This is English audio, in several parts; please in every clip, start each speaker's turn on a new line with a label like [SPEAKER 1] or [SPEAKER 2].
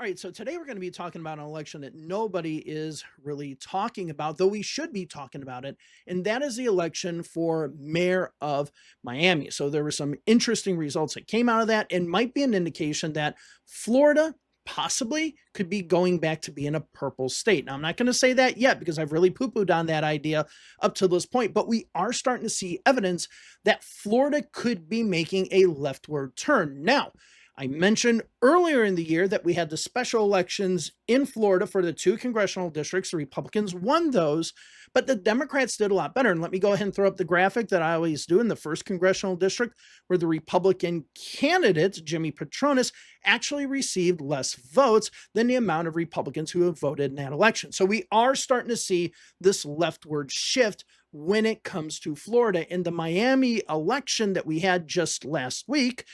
[SPEAKER 1] All right, so today we're going to be talking about an election that nobody is really talking about, though we should be talking about it, and that is the election for mayor of Miami. So there were some interesting results that came out of that and might be an indication that Florida possibly could be going back to being a purple state. Now, I'm not going to say that yet because I've really poo-pooed on that idea up to this point, but we are starting to see evidence that Florida could be making a leftward turn. Now, I mentioned earlier in the year that we had the special elections in Florida for the two congressional districts. The Republicans won those, but the Democrats did a lot better. And let me go ahead and throw up the graphic that I always do in the first congressional district, where the Republican candidate, Jimmy Patronis, actually received less votes than the amount of Republicans who have voted in that election. So we are starting to see this leftward shift when it comes to Florida. In the Miami election that we had just last week,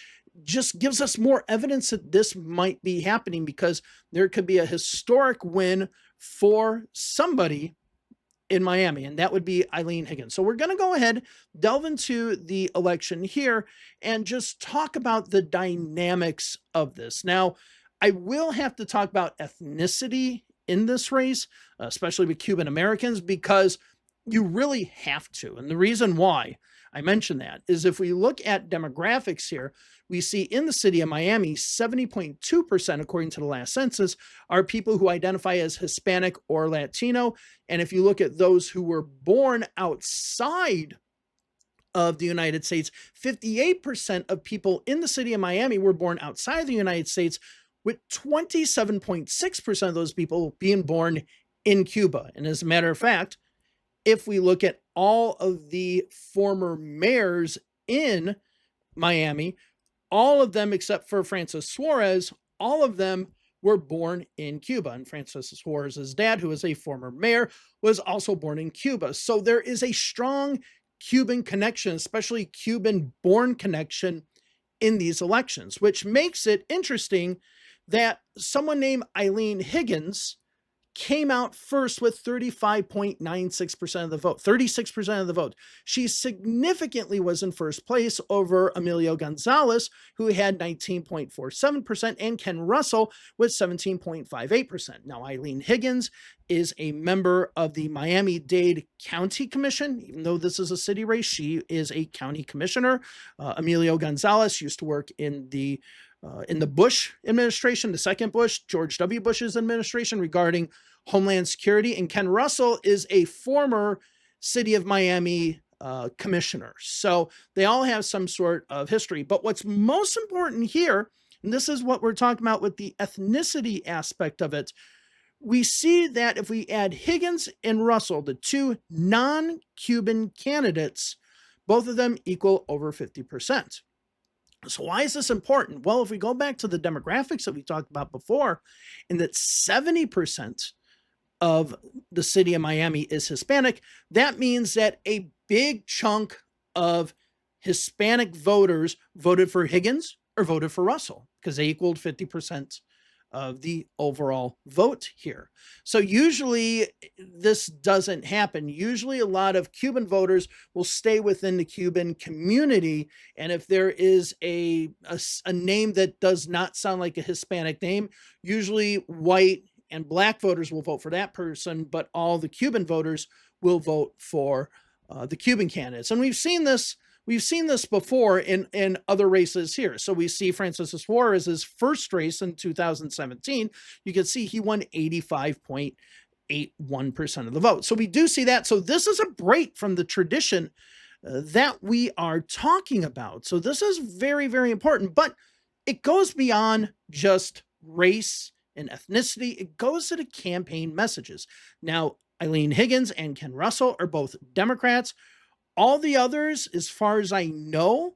[SPEAKER 1] just gives us more evidence that this might be happening because there could be a historic win for somebody in Miami, and that would be Eileen Higgins. So we're going to go ahead, delve into the election here, and just talk about the dynamics of this. Now, I will have to talk about ethnicity in this race, especially with Cuban Americans, because you really have to. And the reason why I mention that is if we look at demographics here, we see in the city of Miami, 70.2%, according to the last census, are people who identify as Hispanic or Latino. And if you look at those who were born outside of the United States, 58% of people in the city of Miami were born outside of the United States, with 27.6% of those people being born in Cuba. And as a matter of fact, if we look at all of the former mayors in Miami, all of them except for Francis Suarez, all of them were born in Cuba. And Francis Suarez's dad, who is a former mayor, was also born in Cuba. So there is a strong Cuban connection, especially Cuban-born connection in these elections, which makes it interesting that someone named Eileen Higgins came out first with 35.96% of the vote, 36% of the vote. She significantly was in first place over Emilio Gonzalez, who had 19.47%, and Ken Russell with 17.58%. Now, Eileen Higgins is a member of the Miami-Dade County Commission. Even though this is a city race, she is a county commissioner. Emilio Gonzalez used to work in the Bush administration, the second Bush, George W. Bush's administration, regarding Homeland Security. And Ken Russell is a former city of Miami commissioner. So they all have some sort of history. But what's most important here, and this is what we're talking about with the ethnicity aspect of it, we see that if we add Higgins and Russell, the two non-Cuban candidates, both of them equal over 50%. So why is this important? Well, if we go back to the demographics that we talked about before, and that 70% of the city of Miami is Hispanic, that means that a big chunk of Hispanic voters voted for Higgins or voted for Russell because they equaled 50% of the overall vote here. So usually this doesn't happen. Usually a lot of Cuban voters will stay within the Cuban community. And if there is a name that does not sound like a Hispanic name, usually white and black voters will vote for that person, but all the Cuban voters will vote for the Cuban candidates. And we've seen this before in other races here. So we see Francis Suarez's first race in 2017. You can see he won 85.81% of the vote. So we do see that. So this is a break from the tradition that we are talking about. So this is very, very important, but it goes beyond just race and ethnicity. It goes to the campaign messages. Now, Eileen Higgins and Ken Russell are both Democrats. All the others, as far as I know,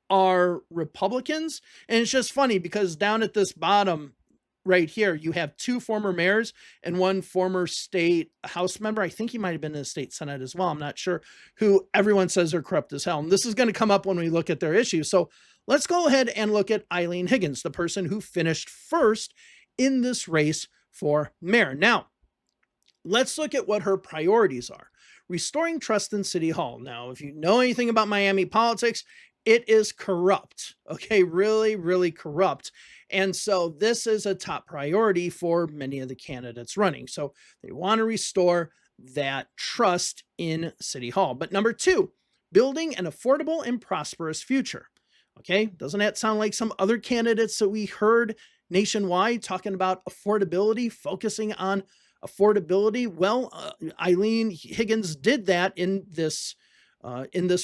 [SPEAKER 1] are Republicans. And it's just funny because down at this bottom right here, you have two former mayors and one former state House member. I think he might have been in the state Senate as well. I'm not sure, who everyone says are corrupt as hell. And this is going to come up when we look at their issues. So let's go ahead and look at Eileen Higgins, the person who finished first in this race for mayor. Now, let's look at what her priorities are. Restoring trust in City Hall. Now, if you know anything about Miami politics, It is corrupt. Okay, really, really corrupt. And so this is a top priority for many of the candidates running. So they want to restore that trust in City Hall. But number two, building an affordable and prosperous future. Okay, doesn't that sound like some other candidates that we heard nationwide talking about affordability, focusing on affordability? Well, Eileen Higgins did that in this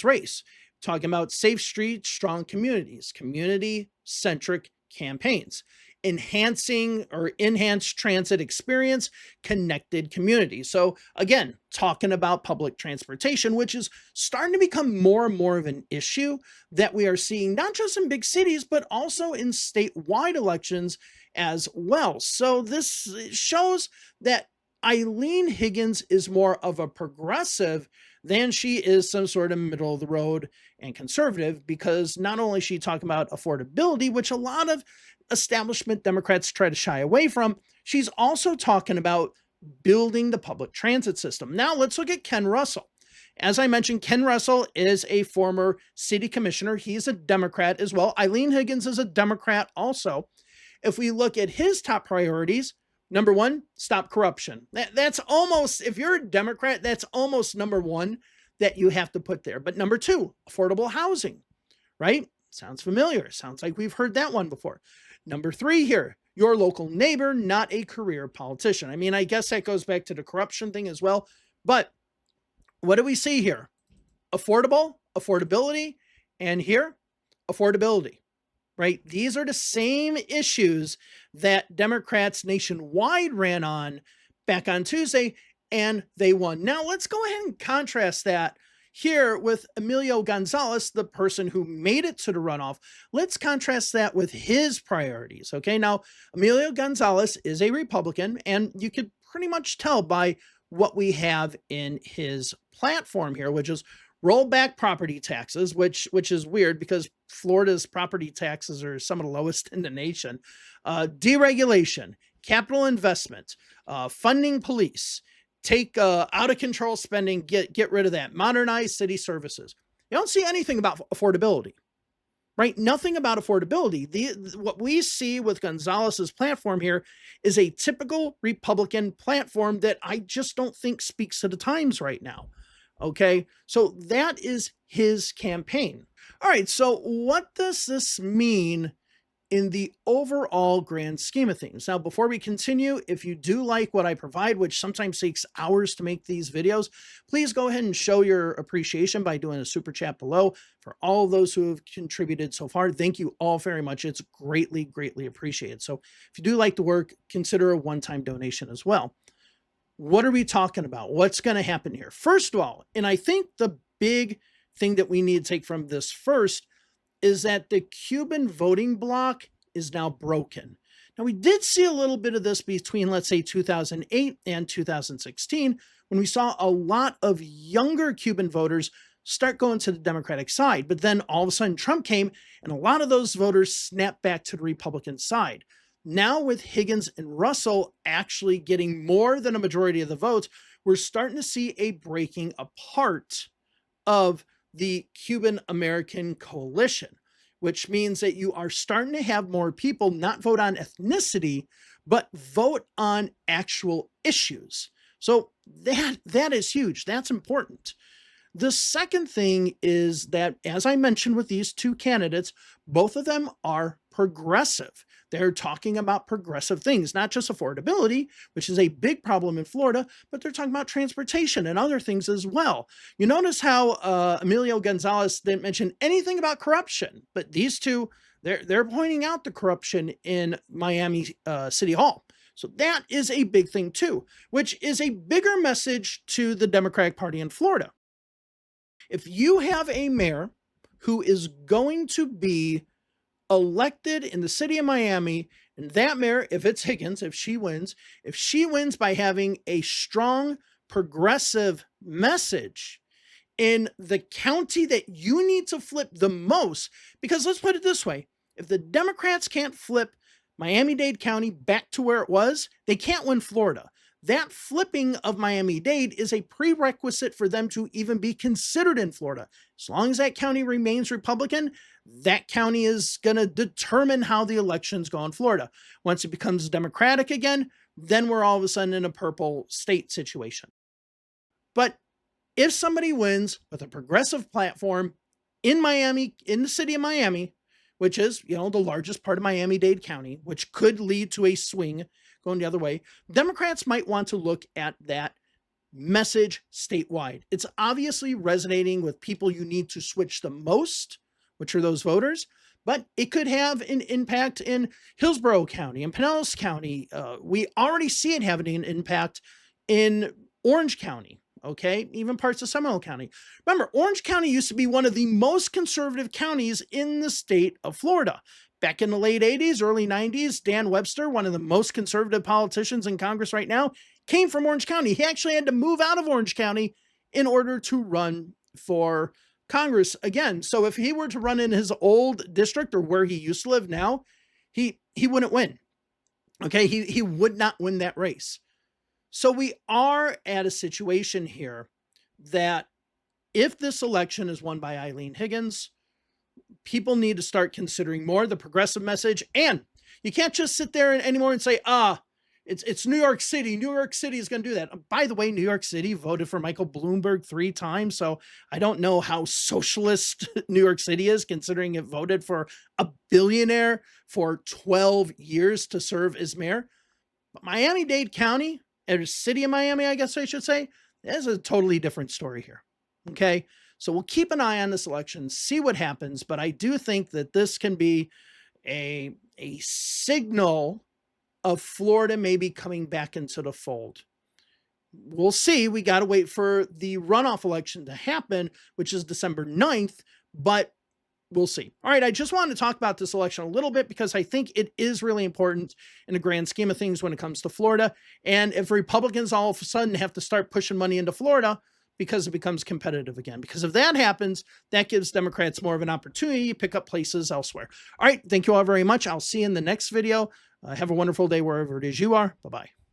[SPEAKER 1] race, talking about safe streets, strong communities, community centric campaigns, enhancing or enhanced transit experience, connected communities. So, again, talking about public transportation, which is starting to become more and more of an issue that we are seeing not just in big cities, but also in statewide elections as well. So, this shows that Eileen Higgins is more of a progressive than she is some sort of middle of the road and conservative, because not only is she talking about affordability, which a lot of establishment Democrats try to shy away from, she's also talking about building the public transit system. Now let's look at Ken Russell. As I mentioned, Ken Russell is a former city commissioner. He's a Democrat as well. Eileen Higgins is a Democrat also. If we look at his top priorities, number one, stop corruption. That's almost, if you're a Democrat, that's almost number one that you have to put there. But number two, affordable housing, right? Sounds familiar. Sounds like we've heard that one before. Number three here, your local neighbor, not a career politician. I mean, I guess that goes back to the corruption thing as well. But what do we see here? Affordability, and here, affordability, right? These are the same issues that Democrats nationwide ran on back on Tuesday, and they won. Now, let's go ahead and contrast that here with Emilio Gonzalez, the person who made it to the runoff. Let's contrast that with his priorities. Okay, now, Emilio Gonzalez is a Republican, and you could pretty much tell by what we have in his platform here, which is roll back property taxes, which is weird because Florida's property taxes are some of the lowest in the nation. Deregulation, capital investment, funding police, take out of control spending, get rid of that, modernize city services. You don't see anything about affordability, right? Nothing about affordability. What we see with Gonzalez's platform here is a typical Republican platform that I just don't think speaks to the times right now. Okay, so that is his campaign. All right, so what does this mean in the overall grand scheme of things? Now, before we continue, if you do like what I provide, which sometimes takes hours to make these videos, please go ahead and show your appreciation by doing a super chat below. For all of those who have contributed so far, thank you all very much. It's greatly, greatly appreciated. So if you do like the work, consider a one-time donation as well. What are we talking about? What's going to happen here? First of all, and I think the big thing that we need to take from this first is that the Cuban voting bloc is now broken. Now, we did see a little bit of this between, let's say, 2008 and 2016, when we saw a lot of younger Cuban voters start going to the Democratic side. But then all of a sudden Trump came, and a lot of those voters snapped back to the Republican side. Now, with Higgins and Russell actually getting more than a majority of the votes, we're starting to see a breaking apart of the Cuban American coalition, which means that you are starting to have more people not vote on ethnicity, but vote on actual issues. So that is huge. That's important. The second thing is that, as I mentioned with these two candidates, both of them are progressive. They're talking about progressive things, not just affordability, which is a big problem in Florida, but they're talking about transportation and other things as well. You notice how Emilio Gonzalez didn't mention anything about corruption, but these two, they're pointing out the corruption in Miami City Hall. So that is a big thing too, which is a bigger message to the Democratic Party in Florida. If you have a mayor who is going to be elected in the city of Miami, and that mayor, if it's Higgins, if she wins by having a strong progressive message in the county that you need to flip the most, because let's put it this way, if the Democrats can't flip Miami-Dade County back to where it was, they can't win Florida. that flipping of Miami-Dade is a prerequisite for them to even be considered in Florida. As long as that county remains Republican, that county is going to determine how the elections go in Florida. Once it becomes Democratic again, then we're all of a sudden in a purple state situation. But if somebody wins with a progressive platform in Miami, in the city of Miami, which is, the largest part of Miami-Dade County, which could lead to a swing going the other way, Democrats might want to look at that message statewide. It's obviously resonating with people you need to switch the most, which are those voters, but it could have an impact in Hillsborough County and Pinellas County. We already see it having an impact in Orange County. Okay, even parts of Seminole County. Remember, Orange County used to be one of the most conservative counties in the state of Florida. Back in the late 80s, early 90s, Dan Webster, one of the most conservative politicians in Congress right now, came from Orange County. He actually had to move out of Orange County in order to run for Congress again. So if he were to run in his old district or where he used to live now, he wouldn't win. Okay, he would not win that race. So we are at a situation here that if this election is won by Eileen Higgins, people need to start considering more the progressive message. And you can't just sit there anymore and say, it's New York City. New York City is going to do that. By the way, New York City voted for Michael Bloomberg 3 times. So I don't know how socialist New York City is, considering it voted for a billionaire for 12 years to serve as mayor. But Miami-Dade County, or city of Miami, I guess I should say, there's a totally different story here. Okay. So we'll keep an eye on this election, see what happens. But I do think that this can be a signal of Florida maybe coming back into the fold. We'll see. We got to wait for the runoff election to happen, which is December 9th, but we'll see. All right, I just wanted to talk about this election a little bit because I think it is really important in the grand scheme of things when it comes to Florida. And if Republicans all of a sudden have to start pushing money into Florida because it becomes competitive again, because if that happens, that gives Democrats more of an opportunity to pick up places elsewhere. All right, thank you all very much. I'll see you in the next video. Have a wonderful day wherever it is you are. Bye-bye.